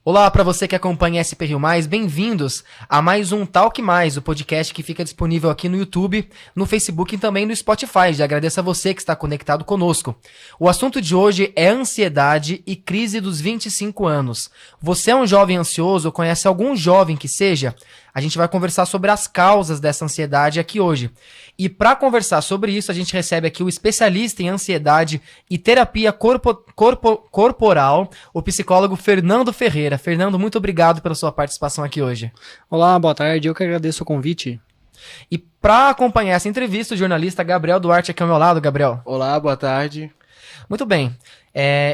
Olá para você que acompanha SP Rio Mais, bem-vindos a mais um Talk Mais, o podcast que fica disponível aqui no YouTube, no Facebook e também no Spotify. Já agradeço a você que está conectado conosco. O assunto de hoje é ansiedade e crise dos 25 anos. Você é um jovem ansioso ou conhece algum jovem que seja? A gente vai conversar sobre as causas dessa ansiedade aqui hoje. E para conversar sobre isso, a gente recebe aqui o especialista em ansiedade e terapia corporal, o psicólogo Fernando Ferreira. Fernando, muito obrigado pela sua participação aqui hoje. Olá, boa tarde. Eu que agradeço o convite. E para acompanhar essa entrevista, o jornalista Gabriel Duarte aqui ao meu lado. Gabriel. Olá, boa tarde. Muito bem.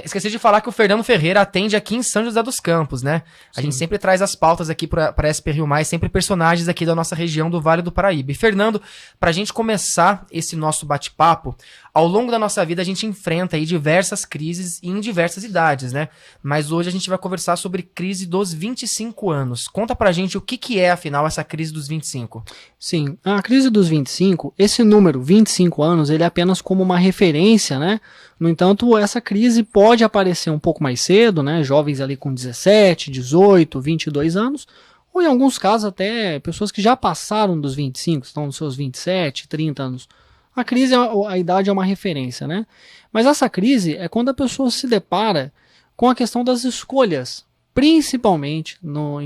Esqueci de falar que o Fernando Ferreira atende aqui em São José dos Campos, né? A gente sempre traz as pautas aqui para SP Rio Mais, sempre personagens aqui da nossa região do Vale do Paraíba. E Fernando, pra gente começar esse nosso bate-papo, ao longo da nossa vida a gente enfrenta aí diversas crises em diversas idades, né? Mas hoje a gente vai conversar sobre crise dos 25 anos. Conta pra gente o que é, afinal, essa crise dos 25. Sim, a crise dos 25, esse número, 25 anos, ele é apenas como uma referência, né? No entanto, essa crise pode aparecer um pouco mais cedo, né? Jovens ali com 17, 18, 22 anos, ou em alguns casos até pessoas que já passaram dos 25, estão nos seus 27, 30 anos. A crise, a idade é uma referência, né? Mas essa crise é quando a pessoa se depara com a questão das escolhas, principalmente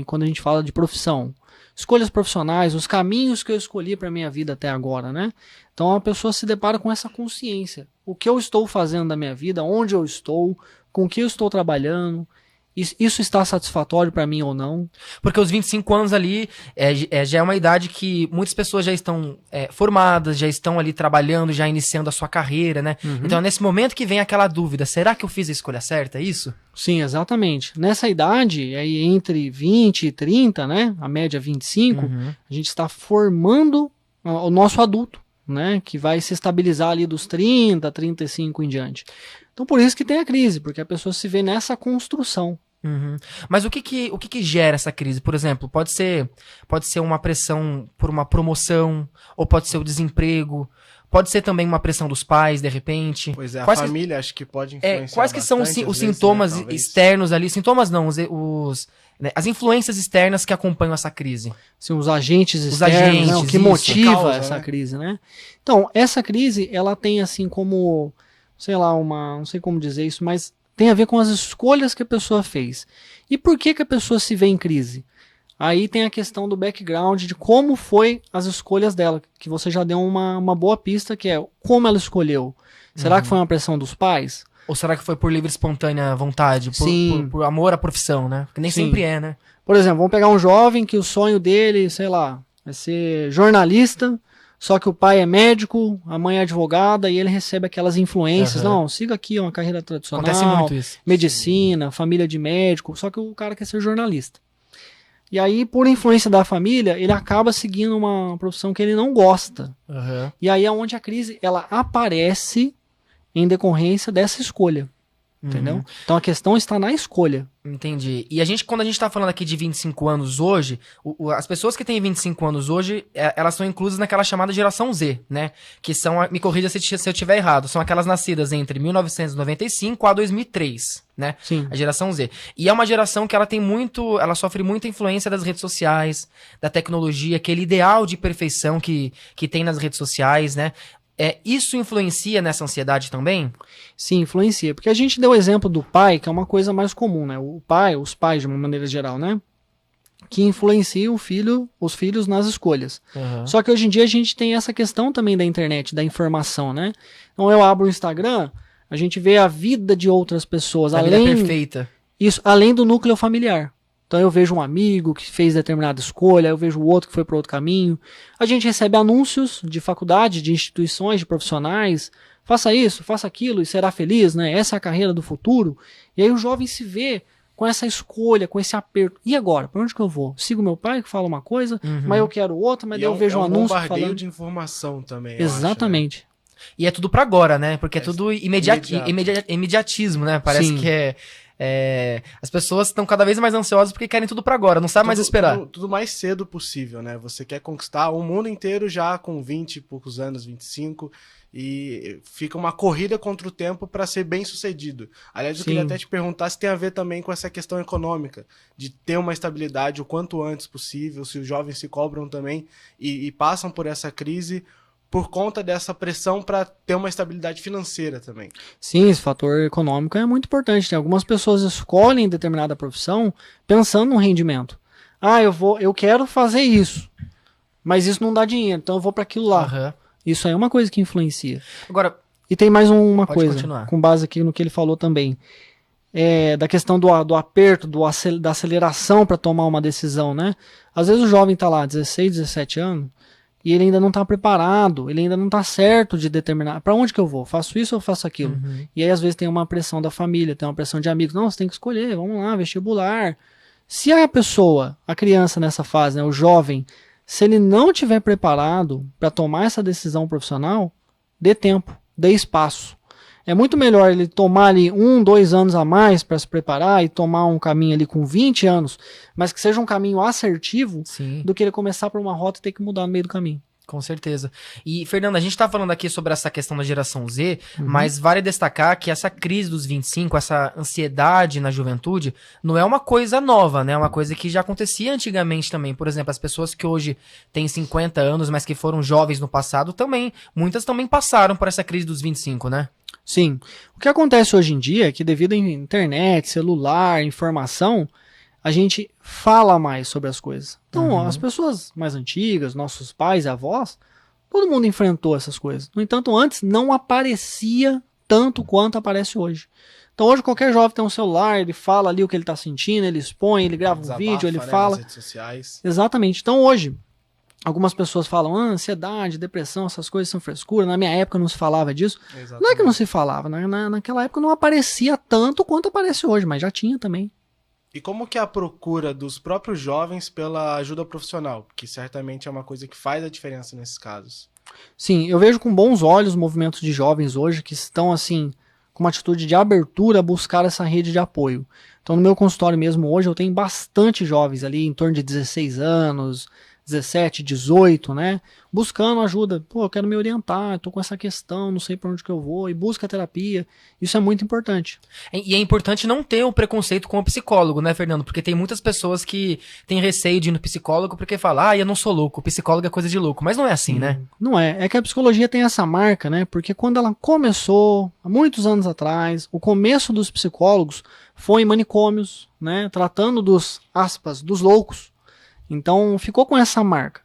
quando a gente fala de profissão. Escolhas profissionais, os caminhos que eu escolhi para a minha vida até agora, né? Então a pessoa se depara com essa consciência. O que eu estou fazendo da minha vida, onde eu estou, com o que eu estou trabalhando, isso está satisfatório para mim ou não? Porque os 25 anos ali já é uma idade que muitas pessoas já estão formadas, já estão ali trabalhando, já iniciando a sua carreira, né? Uhum. Então é nesse momento que vem aquela dúvida, será que eu fiz a escolha certa, é isso? Sim, exatamente. Nessa idade, aí entre 20 e 30, né? A média 25, a gente está formando o nosso adulto, né? Que vai se estabilizar ali dos 30, 35 em diante. Então por isso que tem a crise, porque a pessoa se vê nessa construção. Uhum. Mas o que gera essa crise? Por exemplo, pode ser uma pressão por uma promoção, ou pode ser o desemprego, pode ser também uma pressão dos pais, de repente. Pois é, a família acho que pode influenciar. Quais que são os sintomas, né, externos ali? Sintomas não, as influências externas que acompanham essa crise. Sim, os agentes externos, né, o que motiva essa crise, né? Então, essa crise, ela tem assim como, sei lá, não sei como dizer isso, mas tem a ver com as escolhas que a pessoa fez. E por que a pessoa se vê em crise? Aí tem a questão do background, de como foi as escolhas dela, que você já deu uma boa pista, que é como ela escolheu. Será que foi uma pressão dos pais? Ou será que foi por livre e espontânea vontade? Por amor à profissão, né? Que nem sempre é, né? Por exemplo, vamos pegar um jovem que o sonho dele, sei lá, é ser jornalista, só que o pai é médico, a mãe é advogada, e ele recebe aquelas influências. Não, siga aqui uma carreira tradicional. Acontece muito isso. Medicina, família de médico, só que o cara quer ser jornalista. E aí, por influência da família, ele acaba seguindo uma profissão que ele não gosta. E aí é onde a crise ela aparece em decorrência dessa escolha. Entendeu? Então a questão está na escolha. Entendi. E quando a gente tá falando aqui de 25 anos hoje, as pessoas que têm 25 anos hoje, elas são inclusas naquela chamada geração Z, né? Que são, me corrija se eu estiver errado, são aquelas nascidas entre 1995 a 2003, né? Sim. A geração Z. E é uma geração que ela sofre muita influência das redes sociais, da tecnologia, aquele ideal de perfeição que tem nas redes sociais, né? Isso influencia nessa ansiedade também? Sim, influencia. Porque a gente deu o exemplo do pai, que é uma coisa mais comum, né? Os pais, de uma maneira geral, né? Que influenciam os filhos nas escolhas. Só que hoje em dia a gente tem essa questão também da internet, da informação, né? Então eu abro o Instagram, a gente vê a vida de outras pessoas. A vida perfeita. Isso, além do núcleo familiar. Então eu vejo um amigo que fez determinada escolha, eu vejo o outro que foi para outro caminho. A gente recebe anúncios de faculdade, de instituições, de profissionais. Faça isso, faça aquilo e será feliz, né? Essa é a carreira do futuro. E aí o jovem se vê com essa escolha, com esse aperto. E agora? Para onde que eu vou? Sigo meu pai que fala uma coisa, mas eu quero outra, mas daí eu vejo um anúncio falando... É um bombardeio de informação também. Exatamente. Eu acho, né? E é tudo para agora, né? Porque é tudo imediatismo, né? Parece que As pessoas estão cada vez mais ansiosas porque querem tudo pra agora, não sabe mais esperar. Tudo mais cedo possível, né? Você quer conquistar o mundo inteiro já com 20 e poucos anos, 25, e fica uma corrida contra o tempo para ser bem sucedido. Aliás, eu queria até te perguntar se tem a ver também com essa questão econômica, de ter uma estabilidade o quanto antes possível, se os jovens se cobram também e passam por essa crise por conta dessa pressão para ter uma estabilidade financeira também. Sim, esse fator econômico é muito importante. Tem algumas pessoas escolhem determinada profissão pensando no rendimento. Eu quero fazer isso, mas isso não dá dinheiro, então eu vou para aquilo lá. Uhum. Isso aí é uma coisa que influencia. Agora, e tem mais uma coisa, continuar. Com base aqui no que ele falou também, da questão do aperto, da aceleração para tomar uma decisão, né? Às vezes o jovem está lá, 16, 17 anos, e ele ainda não está preparado, ele ainda não está certo de determinar para onde que eu vou, faço isso ou faço aquilo. Uhum. E aí às vezes tem uma pressão da família, tem uma pressão de amigos, não, você tem que escolher, vamos lá, vestibular. Se a pessoa, a criança nessa fase, né, o jovem, se ele não tiver preparado para tomar essa decisão profissional, dê tempo, dê espaço. É muito melhor ele tomar ali 1, 2 anos a mais para se preparar e tomar um caminho ali com 20 anos, mas que seja um caminho assertivo, sim, do que ele começar por uma rota e ter que mudar no meio do caminho. Com certeza. E, Fernando, a gente tá falando aqui sobre essa questão da geração Z, mas vale destacar que essa crise dos 25, essa ansiedade na juventude, não é uma coisa nova, né? É uma coisa que já acontecia antigamente também. Por exemplo, as pessoas que hoje têm 50 anos, mas que foram jovens no passado, também, muitas também passaram por essa crise dos 25, né? Sim. O que acontece hoje em dia é que devido à internet, celular, informação, a gente fala mais sobre as coisas. Então, as pessoas mais antigas, nossos pais e avós, todo mundo enfrentou essas coisas. No entanto, antes não aparecia tanto quanto aparece hoje. Então, hoje qualquer jovem tem um celular, ele fala ali o que ele está sentindo, ele expõe, ele grava um vídeo, ele fala. Nas redes sociais. Exatamente. Então, hoje, algumas pessoas falam, ansiedade, depressão, essas coisas são frescura. Na minha época não se falava disso. Exatamente. Não é que não se falava, naquela época não aparecia tanto quanto aparece hoje, mas já tinha também. E como que é a procura dos próprios jovens pela ajuda profissional? Que certamente é uma coisa que faz a diferença nesses casos. Sim, eu vejo com bons olhos movimentos de jovens hoje que estão, assim, com uma atitude de abertura a buscar essa rede de apoio. Então, no meu consultório mesmo hoje, eu tenho bastante jovens ali, em torno de 16 anos, 17, 18, né? Buscando ajuda. Pô, eu quero me orientar, tô com essa questão, não sei para onde que eu vou, e busca terapia. Isso é muito importante. E é importante não ter o preconceito com o psicólogo, né, Fernando? Porque tem muitas pessoas que têm receio de ir no psicólogo porque falam, eu não sou louco, o psicólogo é coisa de louco. Mas não é assim, né? Não é. É que a psicologia tem essa marca, né? Porque quando ela começou, há muitos anos atrás, o começo dos psicólogos foi em manicômios, né? Tratando dos, aspas, dos loucos. Então ficou com essa marca,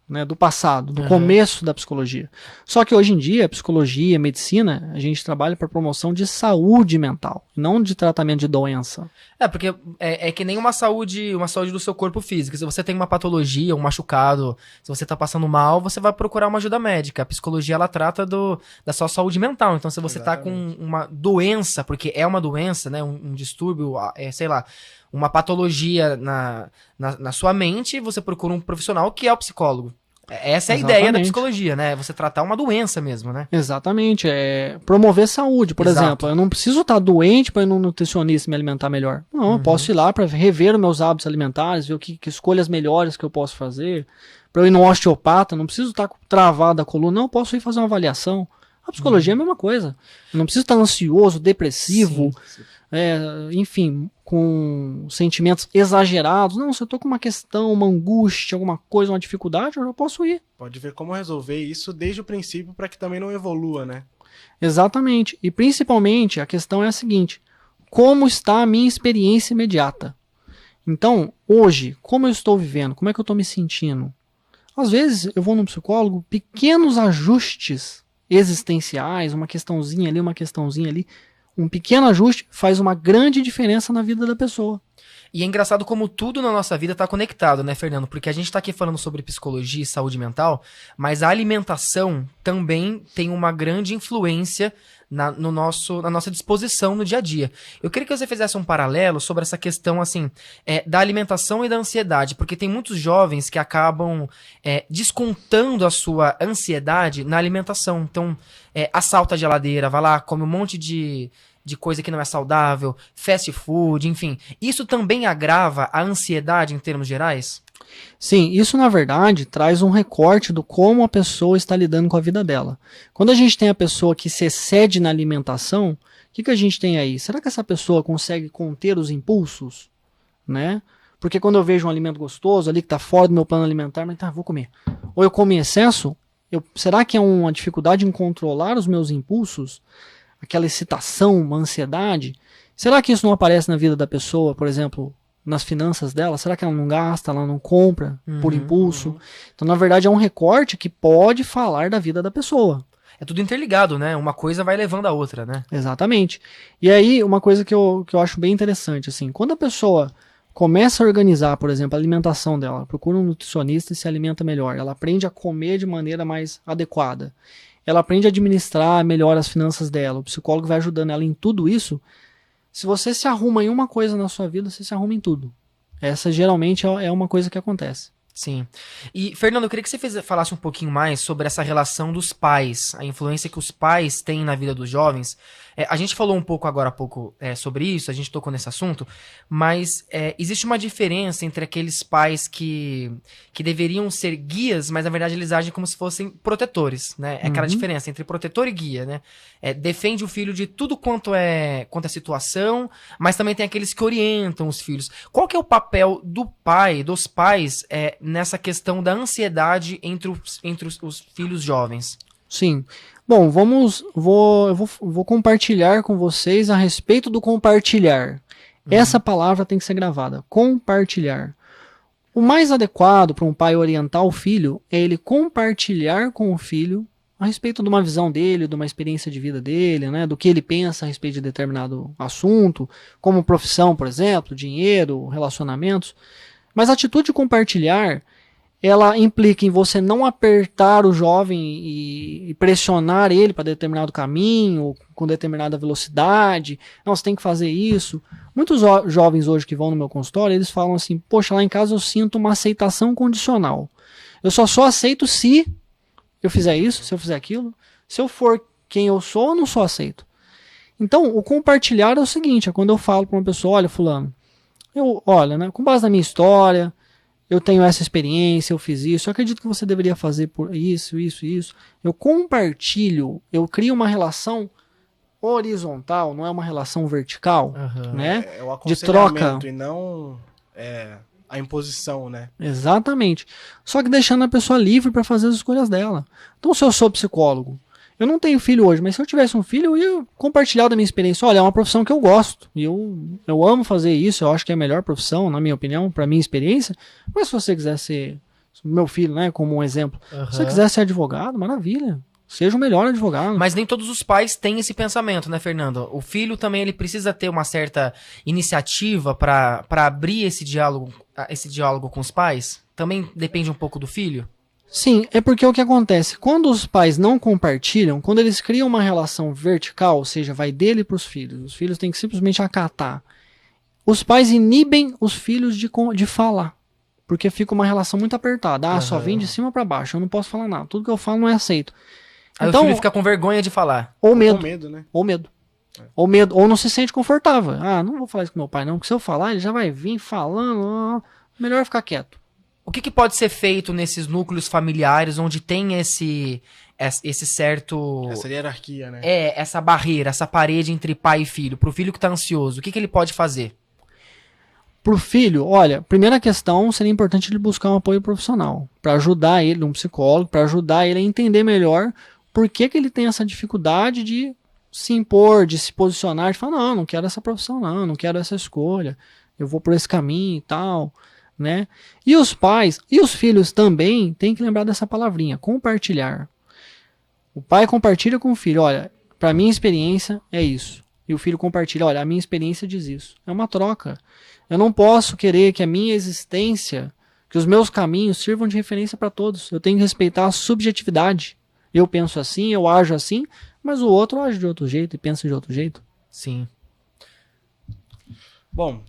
né, do passado, do começo da psicologia. Só que hoje em dia, a psicologia, a medicina, a gente trabalha para promoção de saúde mental, não de tratamento de doença. Porque é que nem uma saúde do seu corpo físico. Se você tem uma patologia, um machucado, se você tá passando mal, você vai procurar uma ajuda médica. A psicologia, ela trata da sua saúde mental. Então, se você tá com uma doença, porque é uma doença, né, um distúrbio, sei lá, uma patologia na sua mente, você procura um profissional que é o psicólogo. Essa é a ideia da psicologia, né? Você tratar uma doença mesmo, né? Exatamente, é promover saúde, por exemplo. Eu não preciso estar doente para ir num nutricionista me alimentar melhor. Não, eu posso ir lá para rever os meus hábitos alimentares, ver que escolhas melhores que eu posso fazer. Para eu ir no osteopata, não preciso estar travado a coluna, não, eu posso ir fazer uma avaliação. A psicologia é a mesma coisa. Eu não preciso estar ansioso, depressivo, enfim, com sentimentos exagerados. Não, se eu tô com uma questão, uma angústia, alguma coisa, uma dificuldade, eu já posso ir. Pode ver como resolver isso desde o princípio para que também não evolua, né? Exatamente. E principalmente a questão é a seguinte: como está a minha experiência imediata? Então, hoje, como eu estou vivendo? Como é que eu estou me sentindo? Às vezes eu vou num psicólogo, pequenos ajustes existenciais, uma questãozinha ali, um pequeno ajuste faz uma grande diferença na vida da pessoa. E é engraçado como tudo na nossa vida está conectado, né, Fernando? Porque a gente está aqui falando sobre psicologia e saúde mental, mas a alimentação também tem uma grande influência na nossa disposição no dia a dia. Eu queria que você fizesse um paralelo sobre essa questão, assim, da alimentação e da ansiedade, porque tem muitos jovens que acabam descontando a sua ansiedade na alimentação. Então, assalta a geladeira, vai lá, come um monte de de coisa que não é saudável, fast food, enfim. Isso também agrava a ansiedade em termos gerais? Sim, isso na verdade traz um recorte do como a pessoa está lidando com a vida dela. Quando a gente tem a pessoa que se excede na alimentação, o que a gente tem aí? Será que essa pessoa consegue conter os impulsos? Né? Porque quando eu vejo um alimento gostoso ali que está fora do meu plano alimentar, mas tá, vou comer. Ou eu como em excesso, será que é uma dificuldade em controlar os meus impulsos? Aquela excitação, uma ansiedade? Será que isso não aparece na vida da pessoa, por exemplo, nas finanças dela? Será que ela não gasta, ela não compra por impulso? Então, na verdade, é um recorte que pode falar da vida da pessoa. É tudo interligado, né? Uma coisa vai levando a outra, né? Exatamente. E aí, uma coisa que eu acho bem interessante, assim, quando a pessoa começa a organizar, por exemplo, a alimentação dela, procura um nutricionista e se alimenta melhor, ela aprende a comer de maneira mais adequada, ela aprende a administrar melhor as finanças dela, o psicólogo vai ajudando ela em tudo isso. Se você se arruma em uma coisa na sua vida, você se arruma em tudo. Essa geralmente é uma coisa que acontece. Sim. E, Fernando, eu queria que você falasse um pouquinho mais sobre essa relação dos pais, a influência que os pais têm na vida dos jovens. A gente falou um pouco agora há pouco sobre isso, a gente tocou nesse assunto, mas existe uma diferença entre aqueles pais que deveriam ser guias, mas na verdade eles agem como se fossem protetores, né? É aquela diferença entre protetor e guia, né? Defende o filho de tudo quanto é situação, mas também tem aqueles que orientam os filhos. Qual que é o papel dos pais nessa questão da ansiedade entre os filhos jovens? Sim. Bom, eu vou compartilhar com vocês a respeito do compartilhar. Essa palavra tem que ser gravada. Compartilhar. O mais adequado para um pai orientar o filho é ele compartilhar com o filho a respeito de uma visão dele, de uma experiência de vida dele, né, do que ele pensa a respeito de determinado assunto, como profissão, por exemplo, dinheiro, relacionamentos. Mas a atitude de compartilhar, ela implica em você não apertar o jovem e pressionar ele para determinado caminho, com determinada velocidade. Não, você tem que fazer isso. Muitos jovens hoje que vão no meu consultório, eles falam assim, poxa, lá em casa eu sinto uma aceitação condicional. Eu só aceito se eu fizer isso, se eu fizer aquilo. Se eu for quem eu sou, eu não sou aceito. Então, o compartilhar é o seguinte, é quando eu falo para uma pessoa, olha, fulano, olha, né, com base na minha história, eu tenho essa experiência, eu fiz isso, eu acredito que você deveria fazer por isso. Eu compartilho, eu crio uma relação horizontal, não é uma relação vertical, né? É o de troca. E não a imposição, né? Exatamente. Só que deixando a pessoa livre para fazer as escolhas dela. Então, se eu sou psicólogo, eu não tenho filho hoje, mas se eu tivesse um filho, eu ia compartilhar da minha experiência. Olha, é uma profissão que eu gosto. E eu amo fazer isso. Eu acho que é a melhor profissão, na minha opinião, para minha experiência. Mas se você quiser ser meu filho, né, como um exemplo, se você quiser ser advogado, maravilha. Seja o melhor advogado. Mas nem todos os pais têm esse pensamento, né, Fernando? O filho também ele precisa ter uma certa iniciativa para abrir esse diálogo com os pais? Também depende um pouco do filho? Sim, é porque o que acontece, quando os pais não compartilham, quando eles criam uma relação vertical, ou seja, vai dele para os filhos têm que simplesmente acatar. Os pais inibem os filhos de falar, porque fica uma relação muito apertada. Só vem de cima para baixo, eu não posso falar nada, tudo que eu falo não é aceito. Aí então, o filho fica com vergonha de falar. Ou medo. Com medo, né? Ou medo. Ou medo, ou não se sente confortável. Não vou falar isso com meu pai não, porque se eu falar ele já vai vir falando, melhor ficar quieto. O que pode ser feito nesses núcleos familiares onde tem esse certo... Essa hierarquia, né? Essa barreira, essa parede entre pai e filho. Pro filho que tá ansioso, o que ele pode fazer? Pro filho, olha, primeira questão, seria importante ele buscar um apoio profissional. Para ajudar ele, um psicólogo, para ajudar ele a entender melhor por que ele tem essa dificuldade de se impor, de se posicionar, de falar, não quero essa profissão não quero essa escolha, eu vou por esse caminho e tal... Né? E os pais e os filhos também têm que lembrar dessa palavrinha, compartilhar. O pai compartilha com o filho, olha, para minha experiência é isso. E o filho compartilha, olha, a minha experiência diz isso. É uma troca. Eu não posso querer que a minha existência, que os meus caminhos sirvam de referência para todos. Eu tenho que respeitar a subjetividade. Eu penso assim, eu ajo assim, mas o outro age de outro jeito e pensa de outro jeito. Sim. Bom,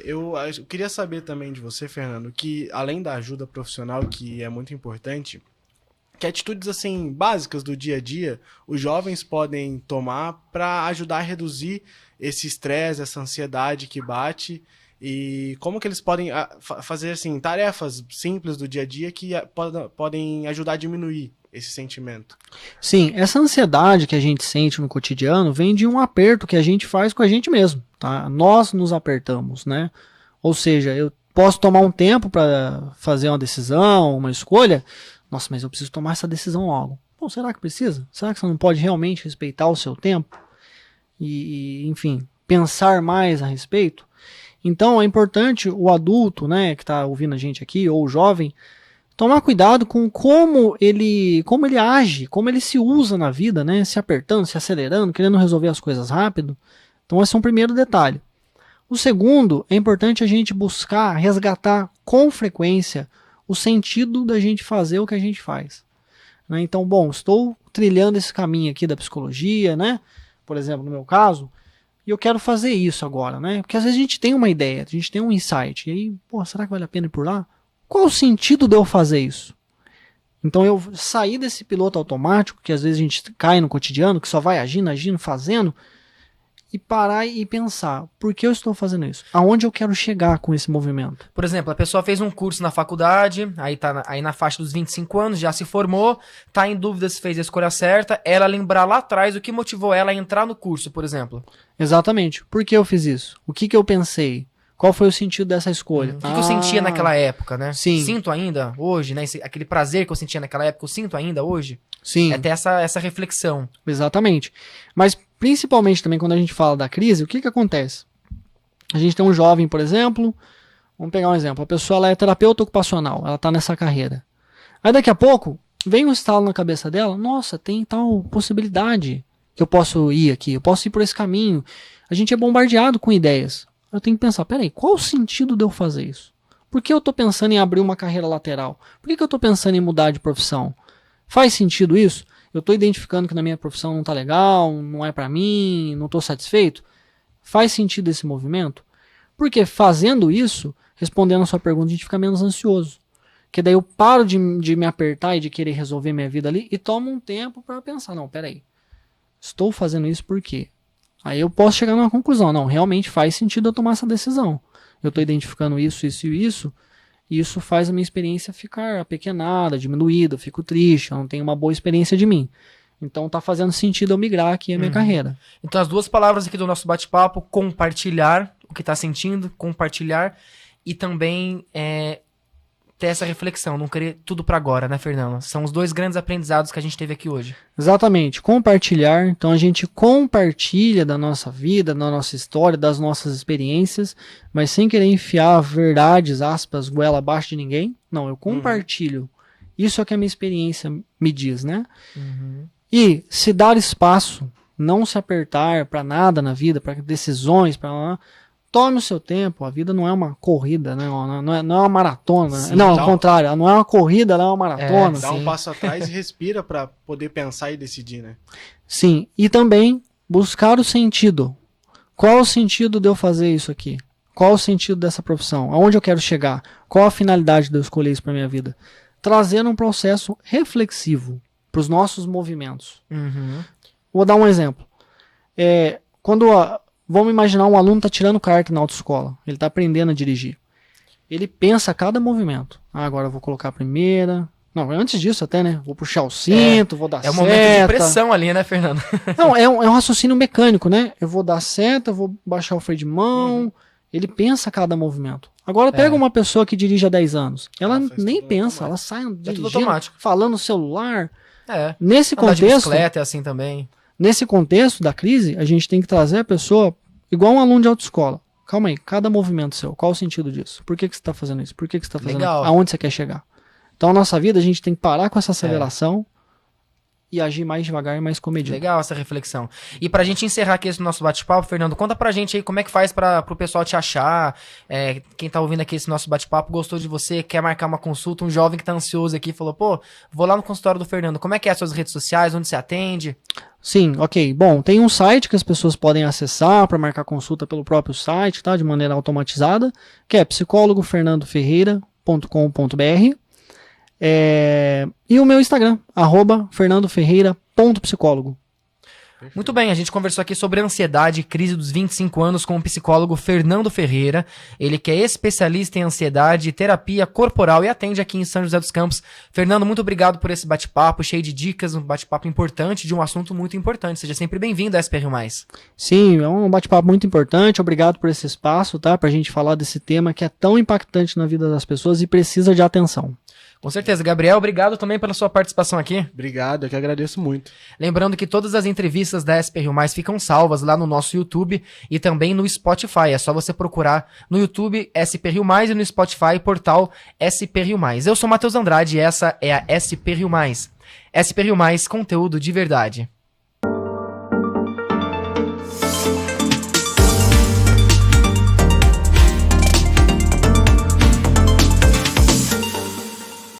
eu queria saber também de você, Fernando, que além da ajuda profissional, que é muito importante, que atitudes assim básicas do dia a dia os jovens podem tomar para ajudar a reduzir esse estresse, essa ansiedade que bate, e como que eles podem fazer assim tarefas simples do dia a dia que podem ajudar a diminuir esse sentimento? Sim, essa ansiedade que a gente sente no cotidiano vem de um aperto que a gente faz com a gente mesmo, tá? Nós nos apertamos, né? Ou seja, eu posso tomar um tempo para fazer uma decisão, uma escolha. Nossa, mas eu preciso tomar essa decisão logo. Bom, será que precisa? Será que você não pode realmente respeitar o seu tempo? Enfim, pensar mais a respeito? Então é importante o adulto, né, que está ouvindo a gente aqui, ou o jovem, tomar cuidado com como ele age, como ele se usa na vida, né, se apertando, se acelerando, querendo resolver as coisas rápido. Então esse é um primeiro detalhe. O segundo, é importante a gente buscar resgatar com frequência o sentido da gente fazer o que a gente faz. Né? Então, bom, estou trilhando esse caminho aqui da psicologia, né? Por exemplo, no meu caso, e eu quero fazer isso agora, né? Porque às vezes a gente tem uma ideia, a gente tem um insight, e aí, pô, será que vale a pena ir por lá? Qual o sentido de eu fazer isso? Então eu sair desse piloto automático, que às vezes a gente cai no cotidiano, que só vai agindo, fazendo, e parar e pensar, por que eu estou fazendo isso? Aonde eu quero chegar com esse movimento? Por exemplo, a pessoa fez um curso na faculdade, aí tá aí na faixa dos 25 anos, já se formou, tá em dúvida se fez a escolha certa, ela lembrar lá atrás o que motivou ela a entrar no curso, por exemplo. Exatamente. Por que eu fiz isso? O que eu pensei? Qual foi o sentido dessa escolha? O que eu sentia naquela época, né? Sim. Sinto ainda hoje, né? Aquele prazer que eu sentia naquela época, eu sinto ainda hoje? Sim. É ter essa reflexão. Exatamente. Mas principalmente também quando a gente fala da crise, o que acontece? A gente tem um jovem, por exemplo, vamos pegar um exemplo, a pessoa ela é terapeuta ocupacional, ela está nessa carreira. Aí daqui a pouco, vem um estalo na cabeça dela, nossa, tem tal possibilidade que eu posso ir aqui, eu posso ir por esse caminho. A gente é bombardeado com ideias. Eu tenho que pensar, peraí, qual o sentido de eu fazer isso? Por que eu estou pensando em abrir uma carreira lateral? Por que eu estou pensando em mudar de profissão? Faz sentido isso? Eu estou identificando que na minha profissão não está legal, não é para mim, não estou satisfeito? Faz sentido esse movimento? Porque fazendo isso, respondendo a sua pergunta, a gente fica menos ansioso. Porque daí eu paro de me apertar e de querer resolver minha vida ali e tomo um tempo para pensar, não, peraí, estou fazendo isso por quê? Aí eu posso chegar numa conclusão, não, realmente faz sentido eu tomar essa decisão. Eu estou identificando isso, isso e isso, e isso faz a minha experiência ficar apequenada, diminuída, eu fico triste, eu não tenho uma boa experiência de mim. Então está fazendo sentido eu migrar aqui a minha carreira. Então as duas palavras aqui do nosso bate-papo, compartilhar o que está sentindo, compartilhar, e também ter essa reflexão, não querer tudo para agora, né, Fernando? São os dois grandes aprendizados que a gente teve aqui hoje. Exatamente, compartilhar. Então a gente compartilha da nossa vida, da nossa história, das nossas experiências, mas sem querer enfiar verdades, aspas, goela abaixo de ninguém. Não, eu compartilho. Isso é que a minha experiência me diz, né? E se dar espaço, não se apertar para nada na vida, para decisões, para... Tome o seu tempo, a vida não é uma corrida, né? Não é uma maratona. Sim, não, ao contrário, não é uma corrida, ela é uma maratona. Dá um passo atrás e respira para poder pensar e decidir, né? Sim, e também buscar o sentido. Qual o sentido de eu fazer isso aqui? Qual o sentido dessa profissão? Aonde eu quero chegar? Qual a finalidade de eu escolher isso para minha vida? Trazer um processo reflexivo para os nossos movimentos. Vou dar um exemplo. Vamos imaginar um aluno está tirando carta na autoescola. Ele está aprendendo a dirigir. Ele pensa a cada movimento. Agora eu vou colocar a primeira. Não, antes disso até, né? Vou puxar o cinto, vou dar seta. É um momento de pressão ali, né, Fernando? Não, é um raciocínio mecânico, né? Eu vou dar seta, vou baixar o freio de mão. Ele pensa a cada movimento. Agora pega uma pessoa que dirige há 10 anos. Ela nem pensa, ela sai dirigindo, falando no celular. Nesse contexto... de bicicleta é assim também. Nesse contexto da crise, a gente tem que trazer a pessoa igual um aluno de autoescola. Calma aí, cada movimento seu, qual o sentido disso? Por que você está fazendo isso? Por que você está fazendo isso? Aonde você quer chegar? Então, a nossa vida, a gente tem que parar com essa aceleração e agir mais devagar e mais comedido. Legal essa reflexão. E pra gente encerrar aqui esse nosso bate-papo, Fernando, conta pra gente aí como é que faz pro pessoal te achar, quem tá ouvindo aqui esse nosso bate-papo, gostou de você, quer marcar uma consulta, um jovem que tá ansioso aqui, falou, pô, vou lá no consultório do Fernando, como é que é as suas redes sociais, onde você atende? Sim, ok. Bom, tem um site que as pessoas podem acessar para marcar consulta pelo próprio site, tá? De maneira automatizada, que é psicólogofernandoferreira.com.br. E o meu Instagram, @fernandoferreira.psicólogo. Muito bem, a gente conversou aqui sobre ansiedade e crise dos 25 anos com o psicólogo Fernando Ferreira. Ele que é especialista em ansiedade e terapia corporal e atende aqui em São José dos Campos. Fernando, muito obrigado por esse bate-papo, cheio de dicas, um bate-papo importante de um assunto muito importante. Seja sempre bem-vindo a SP Rio Mais. Sim, é um bate-papo muito importante. Obrigado por esse espaço, tá? Pra gente falar desse tema que é tão impactante na vida das pessoas e precisa de atenção. Com certeza. Gabriel, obrigado também pela sua participação aqui. Obrigado, eu que agradeço muito. Lembrando que todas as entrevistas da SP Rio Mais ficam salvas lá no nosso YouTube e também no Spotify. É só você procurar no YouTube SP Rio Mais e no Spotify portal SP Rio Mais. Eu sou Matheus Andrade e essa é a SP Rio Mais. SP Rio Mais, conteúdo de verdade.